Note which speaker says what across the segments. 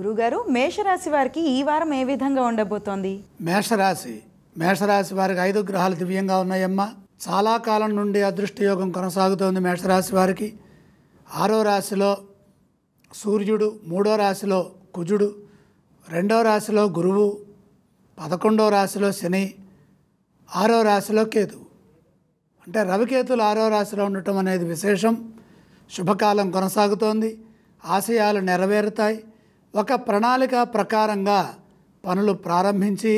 Speaker 1: గురుగారు, మేషరాశి వారికి ఈ వారం ఏ విధంగా ఉండబోతోంది?
Speaker 2: మేషరాశి వారికి 5 గ్రహాలు దివ్యంగా ఉన్నాయమ్మా. చాలా కాలం నుండి అదృష్ట యోగం కొనసాగుతోంది. మేషరాశి వారికి 6వ రాశిలో సూర్యుడు, 3వ రాశిలో కుజుడు, 2వ రాశిలో గురువు, 11వ రాశిలో శని, 6వ రాశిలో కేతువు. అంటే రవికేతులు 6వ రాశిలో ఉండటం అనేది విశేషం. శుభకాలం కొనసాగుతోంది. ఆశయాలు నెరవేరుతాయి. ఒక ప్రణాళిక ప్రకారంగా పనులు ప్రారంభించి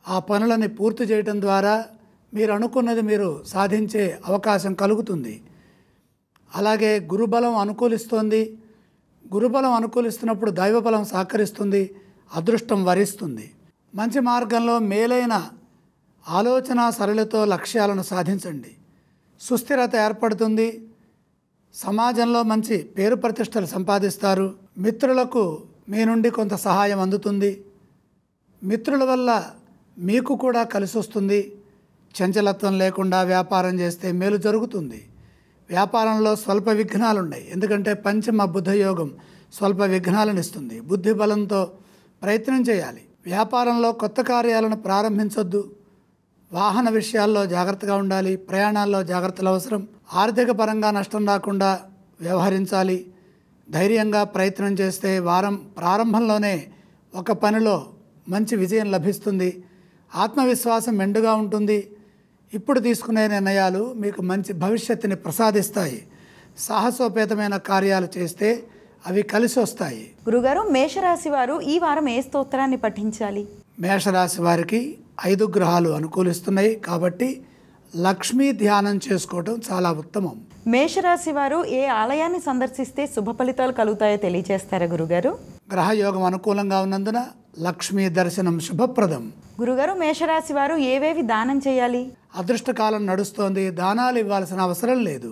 Speaker 2: ఆ పనులని పూర్తి చేయటం ద్వారా మీరు అనుకున్నది మీరు సాధించే అవకాశం కలుగుతుంది. అలాగే గురుబలం అనుకూలిస్తోంది. గురుబలం అనుకూలిస్తున్నప్పుడు దైవబలం సహకరిస్తుంది. అదృష్టం వరిస్తుంది. మంచి మార్గంలో మేలైన ఆలోచన సరళితో లక్ష్యాలను సాధించండి. సుస్థిరత ఏర్పడుతుంది. సమాజంలో మంచి పేరు ప్రతిష్టలు సంపాదిస్తారు. మిత్రులకు మీ నుండి కొంత సహాయం అందుతుంది. మిత్రుల వల్ల మీకు కూడా కలిసి వస్తుంది. చంచలత్వం లేకుండా వ్యాపారం చేస్తే మేలు జరుగుతుంది. వ్యాపారంలో స్వల్ప విఘ్నాలు ఉన్నాయి. ఎందుకంటే పంచమ బుధయోగం స్వల్ప విఘ్నాలను ఇస్తుంది. బుద్ధి బలంతో ప్రయత్నం చేయాలి. వ్యాపారంలో కొత్త కార్యాలను ప్రారంభించొద్దు. వాహన విషయాల్లో జాగ్రత్తగా ఉండాలి. ప్రయాణాల్లో జాగ్రత్తలు అవసరం. ఆర్థిక పరంగా నష్టం రాకుండా వ్యవహరించాలి. ధైర్యంగా ప్రయత్నం చేస్తే వారం ప్రారంభంలోనే ఒక పనిలో మంచి విజయం లభిస్తుంది. ఆత్మవిశ్వాసం మెండుగా ఉంటుంది. ఇప్పుడు తీసుకునే నిర్ణయాలు మీకు మంచి భవిష్యత్తుని ప్రసాదిస్తాయి. సాహసోపేతమైన కార్యాలు చేస్తే అవి కలిసి వస్తాయి.
Speaker 1: గురుగారు, మేషరాశి వారు ఈ వారం ఏ స్తోత్రాన్ని పఠించాలి?
Speaker 2: మేషరాశి వారికి 5 గ్రహాలు అనుకూలిస్తున్నాయి కాబట్టి లక్ష్మీ ధ్యానం చేసుకోవడం చాలా ఉత్తమం.
Speaker 1: మేషరాశి వారు ఏ ఆలయాన్ని సందర్శిస్తే శుభ ఫలితాలు కలుగుతాయో తెలియజేస్తారా గురుగారు?
Speaker 2: గ్రహయోగం అనుకూలంగా ఉన్నందున లక్ష్మీ దర్శనం శుభప్రదం.
Speaker 1: గురుగారు, మేషరాశి వారు ఏవేవి దానం చేయాలి?
Speaker 2: అదృష్టకాలం నడుస్తోంది. దానాలు ఇవ్వాల్సిన అవసరం లేదు.